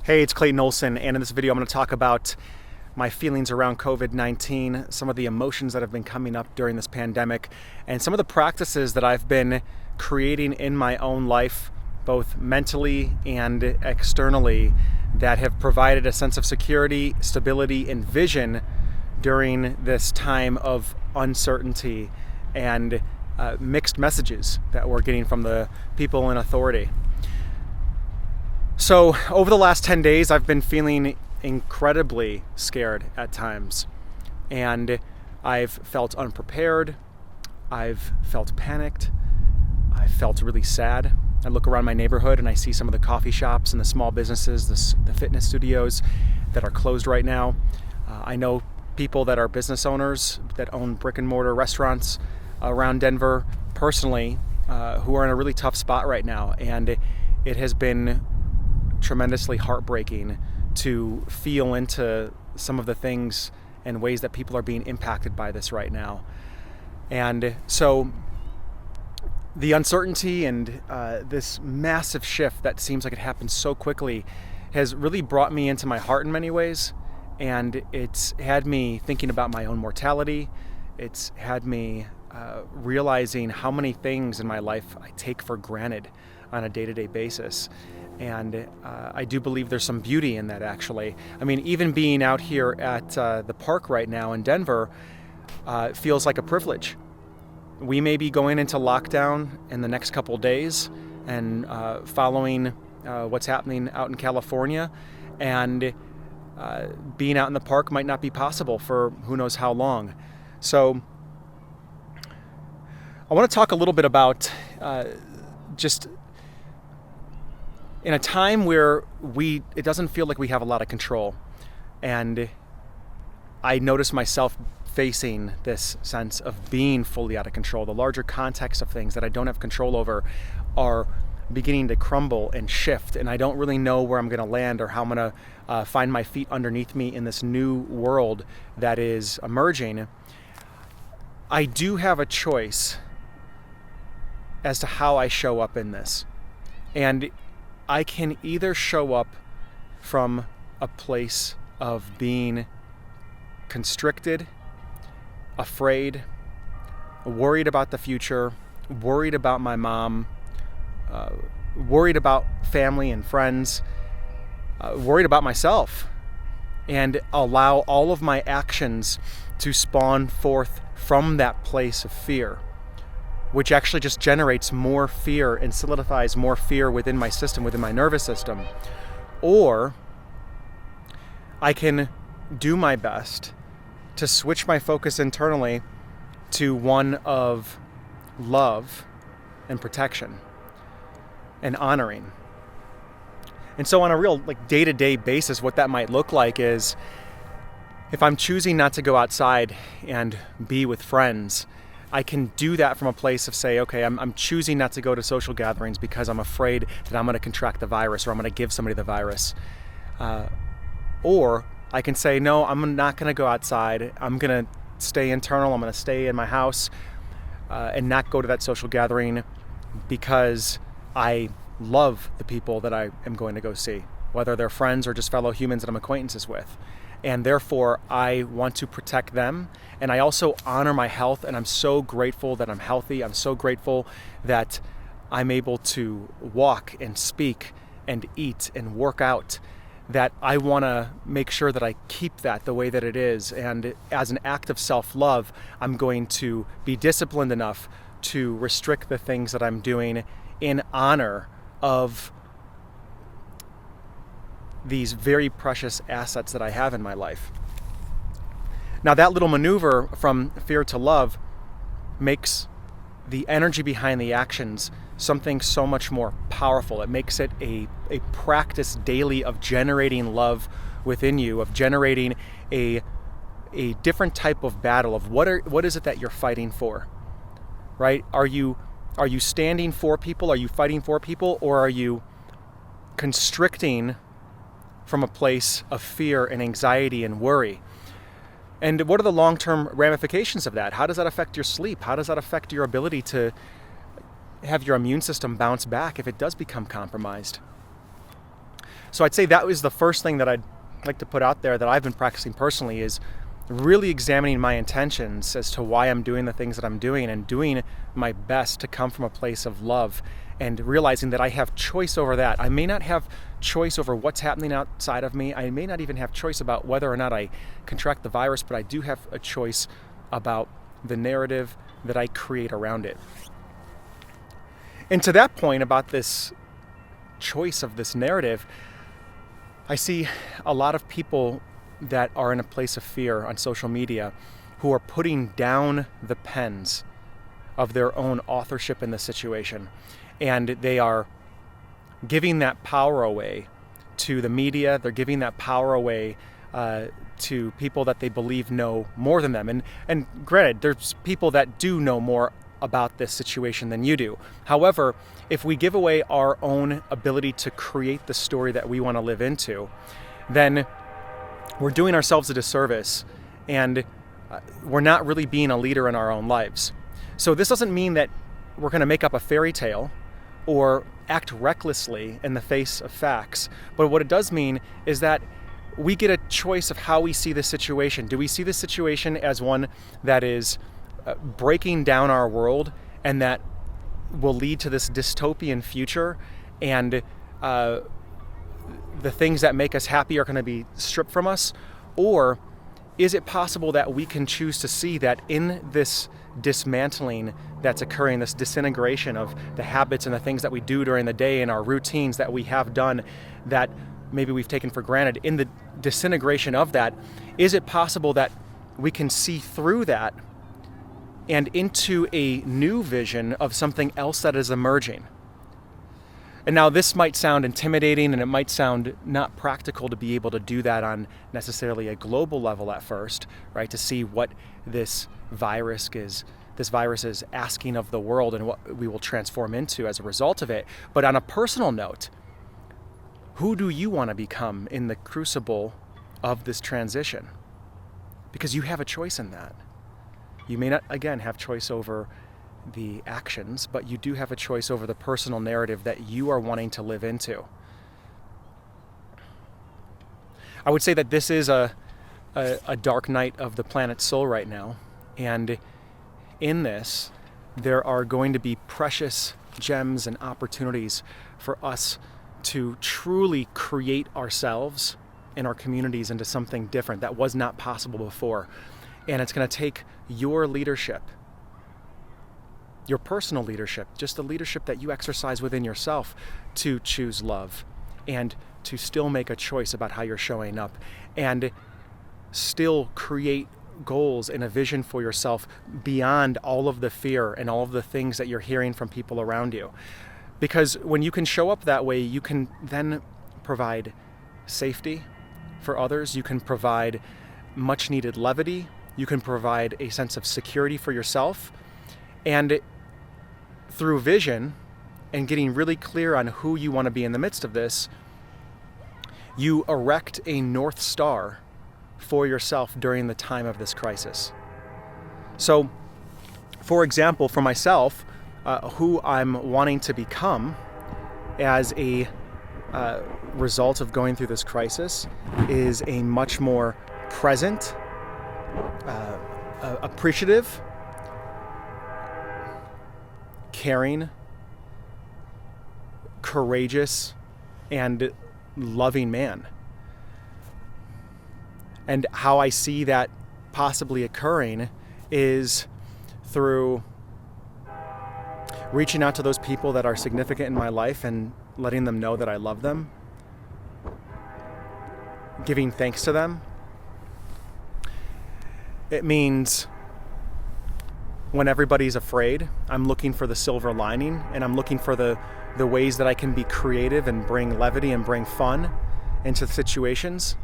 Hey, it's Clayton Olson, and in this video I'm going to talk about my feelings around COVID-19, some of the emotions that have been coming up during this pandemic, and some of the practices that I've been creating in my own life, both mentally and externally, that have provided a sense of security, stability, and vision during this time of uncertainty and mixed messages that we're getting from the people in authority. So over the last 10 days, I've been feeling incredibly scared at times, and I've felt unprepared, I've felt panicked, I've felt really sad. I look around my neighborhood and I see some of the coffee shops and the small businesses, the fitness studios that are closed right now. I know people that are business owners that own brick and mortar restaurants around Denver personally who are in a really tough spot right now, and it has been tremendously heartbreaking to feel into some of the things and ways that people are being impacted by this right now. And so the uncertainty and this massive shift that seems like it happened so quickly has really brought me into my heart in many ways, and it's had me thinking about my own mortality. It's had me realizing how many things in my life I take for granted on a day-to-day basis. And I do believe there's some beauty in that, actually. I mean, even being out here at the park right now in Denver feels like a privilege. We may be going into lockdown in the next couple days and following what's happening out in California, and being out in the park might not be possible for who knows how long. So I want to talk a little bit about just in a time where it doesn't feel like we have a lot of control. And I notice myself facing this sense of being fully out of control. The larger context of things that I don't have control over are beginning to crumble and shift, and I don't really know where I'm going to land or how I'm going to find my feet underneath me in this new world that is emerging. I do have a choice as to how I show up in this. And I can either show up from a place of being constricted, afraid, worried about the future, worried about my mom, worried about family and friends, worried about myself, and allow all of my actions to spawn forth from that place of fear, which actually just generates more fear and solidifies more fear within my system, within my nervous system. Or I can do my best to switch my focus internally to one of love and protection and honoring. And so on a real day-to-day basis, what that might look like is if I'm choosing not to go outside and be with friends, I can do that from a place of say, okay, I'm choosing not to go to social gatherings because I'm afraid that I'm going to contract the virus or I'm going to give somebody the virus. Or I can say, no, I'm not going to go outside. I'm going to stay internal. I'm going to stay in my house and not go to that social gathering because I love the people that I am going to go see, whether they're friends or just fellow humans that I'm acquaintances with. And therefore, I want to protect them. And I also honor my health. And I'm so grateful that I'm healthy. I'm so grateful that I'm able to walk and speak and eat and work out, that I want to make sure that I keep that the way that it is. And as an act of self-love, I'm going to be disciplined enough to restrict the things that I'm doing in honor of these very precious assets that I have in my life. Now, that little maneuver from fear to love makes the energy behind the actions something so much more powerful. It makes it a practice daily of generating love within you, of generating a different type of battle of what is it that you're fighting for, right? Are you standing for people? Are you fighting for people? Or are you constricting from a place of fear and anxiety and worry? And what are the long-term ramifications of that? How does that affect your sleep? How does that affect your ability to have your immune system bounce back if it does become compromised? So I'd say that was the first thing that I'd like to put out there that I've been practicing personally, is really examining my intentions as to why I'm doing the things that I'm doing, and doing my best to come from a place of love, and realizing that I have choice over that. I may not have choice over what's happening outside of me. I may not even have choice about whether or not I contract the virus, but I do have a choice about the narrative that I create around it. And to that point about this choice of this narrative, I see a lot of people that are in a place of fear on social media who are putting down the pens of their own authorship in the situation. And they are giving that power away to the media. They're giving that power away to people that they believe know more than them. And granted, there's people that do know more about this situation than you do. However, if we give away our own ability to create the story that we want to live into, then we're doing ourselves a disservice, and we're not really being a leader in our own lives. So this doesn't mean that we're going to make up a fairy tale or act recklessly in the face of facts. But what it does mean is that we get a choice of how we see the situation. Do we see the situation as one that is breaking down our world and that will lead to this dystopian future, and the things that make us happy are going to be stripped from us? Or is it possible that we can choose to see that in this dismantling that's occurring, this disintegration of the habits and the things that we do during the day and our routines that we have done that maybe we've taken for granted, in the disintegration of that, is it possible that we can see through that and into a new vision of something else that is emerging? And now this might sound intimidating, and it might sound not practical to be able to do that on necessarily a global level at first, right? To see what this virus is asking of the world and what we will transform into as a result of it. But on a personal note, who do you want to become in the crucible of this transition? Because you have a choice in that. You may not, again, have choice over the actions, but you do have a choice over the personal narrative that you are wanting to live into. I would say that this is a dark night of the planet's soul right now, and in this, there are going to be precious gems and opportunities for us to truly create ourselves and our communities into something different that was not possible before. And it's going to take your leadership, your personal leadership, just the leadership that you exercise within yourself, to choose love and to still make a choice about how you're showing up, and still create goals and a vision for yourself beyond all of the fear and all of the things that you're hearing from people around you. Because when you can show up that way, you can then provide safety for others. You can provide much needed levity. You can provide a sense of security for yourself. And through vision and getting really clear on who you want to be in the midst of this, you erect a North Star for yourself during the time of this crisis. So, for example, for myself, who I'm wanting to become as a result of going through this crisis is a much more present, appreciative, caring, courageous, and loving man. And how I see that possibly occurring is through reaching out to those people that are significant in my life and letting them know that I love them, giving thanks to them. It means when everybody's afraid, I'm looking for the silver lining, and I'm looking for the ways that I can be creative and bring levity and bring fun into situations.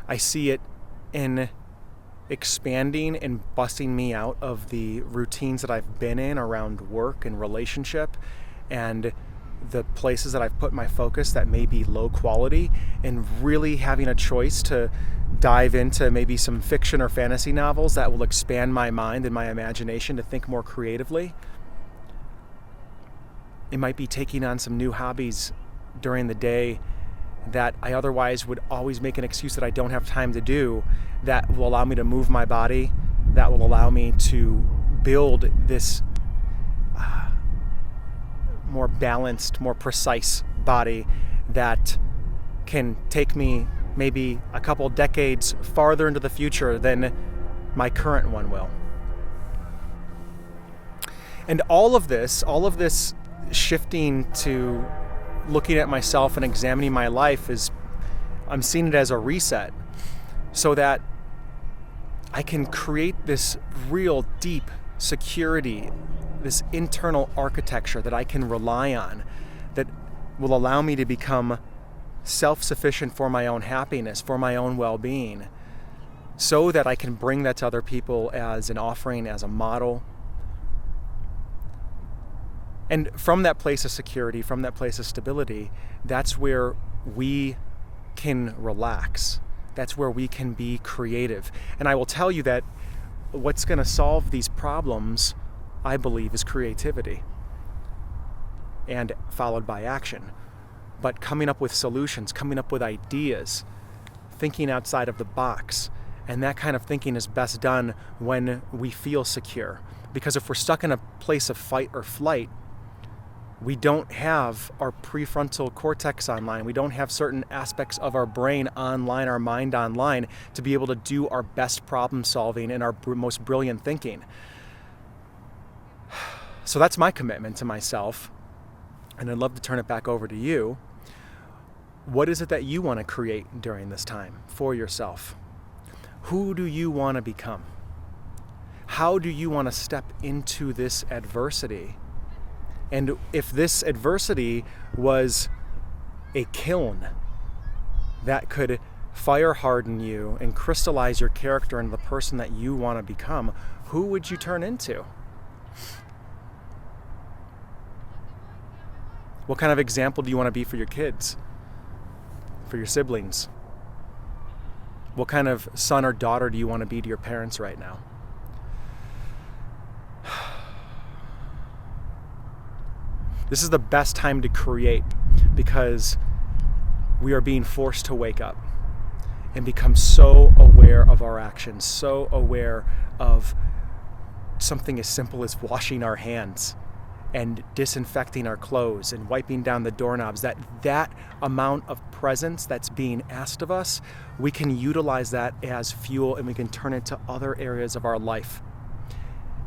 I see it in expanding and busting me out of the routines that I've been in around work and relationship, and the places that I've put my focus that may be low quality, and really having a choice to dive into maybe some fiction or fantasy novels that will expand my mind and my imagination to think more creatively. It might be taking on some new hobbies during the day that I otherwise would always make an excuse that I don't have time to do, that will allow me to move my body, that will allow me to build this more balanced, more precise body that can take me maybe a couple decades farther into the future than my current one will. And all of this shifting to looking at myself and examining my life, I'm seeing it as a reset, so that I can create this real deep security, this internal architecture that I can rely on, that will allow me to become self-sufficient for my own happiness, for my own well-being, so that I can bring that to other people as an offering, as a model. And from that place of security, from that place of stability, that's where we can relax. That's where we can be creative. And I will tell you that what's going to solve these problems, I believe, is creativity, and followed by action. But coming up with solutions, coming up with ideas, thinking outside of the box. And that kind of thinking is best done when we feel secure. Because if we're stuck in a place of fight or flight, we don't have our prefrontal cortex online. We don't have certain aspects of our brain online, our mind online, to be able to do our best problem solving and our most brilliant thinking. So that's my commitment to myself. And I'd love to turn it back over to you. What is it that you want to create during this time for yourself? Who do you want to become? How do you want to step into this adversity? And if this adversity was a kiln that could fire harden you and crystallize your character into the person that you want to become, who would you turn into? What kind of example do you want to be for your kids, for your siblings? What kind of son or daughter do you want to be to your parents right now? This is the best time to create, because we are being forced to wake up and become so aware of our actions, so aware of something as simple as washing our hands and disinfecting our clothes and wiping down the doorknobs. That amount of presence that's being asked of us, we can utilize that as fuel, and we can turn it to other areas of our life.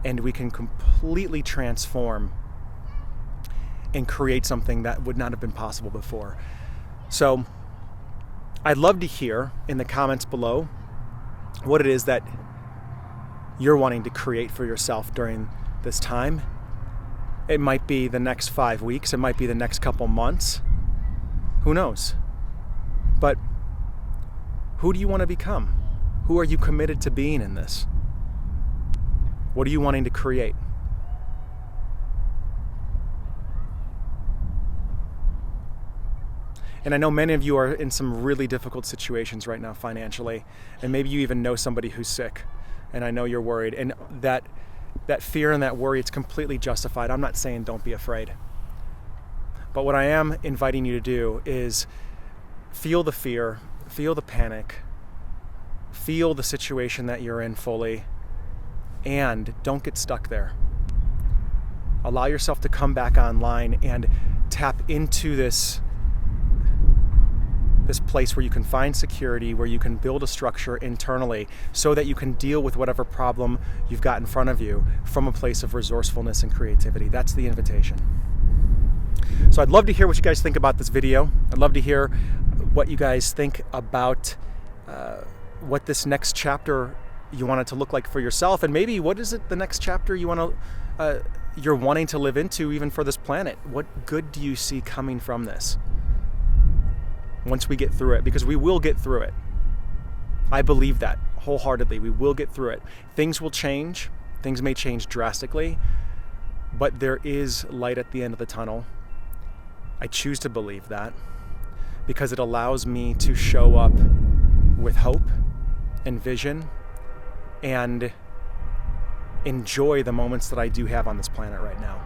And we can completely transform and create something that would not have been possible before. So I'd love to hear in the comments below what it is that you're wanting to create for yourself during this time. It might be the next 5 weeks. It might be the next couple months. Who knows? But who do you want to become? Who are you committed to being in this? What are you wanting to create? And I know many of you are in some really difficult situations right now financially, and maybe you even know somebody who's sick, and I know you're worried. And that fear and that worry, it's completely justified. I'm not saying don't be afraid. But what I am inviting you to do is feel the fear, feel the panic, feel the situation that you're in fully, and don't get stuck there. Allow yourself to come back online and tap into this place where you can find security, where you can build a structure internally so that you can deal with whatever problem you've got in front of you from a place of resourcefulness and creativity. That's the invitation. So I'd love to hear what you guys think about this video. I'd love to hear what you guys think about what this next chapter you want it to look like for yourself, and maybe what is it the next chapter you're wanting to live into even for this planet. What good do you see coming from this once we get through it? Because we will get through it. I believe that wholeheartedly. We will get through it. Things will change. Things may change drastically, but there is light at the end of the tunnel. I choose to believe that because it allows me to show up with hope and vision and enjoy the moments that I do have on this planet right now.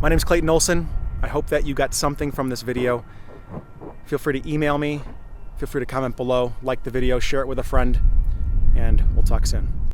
My name is Clayton Olson. I hope that you got something from this video. Feel free to email me. Feel free to comment below, like the video, share it with a friend, and we'll talk soon.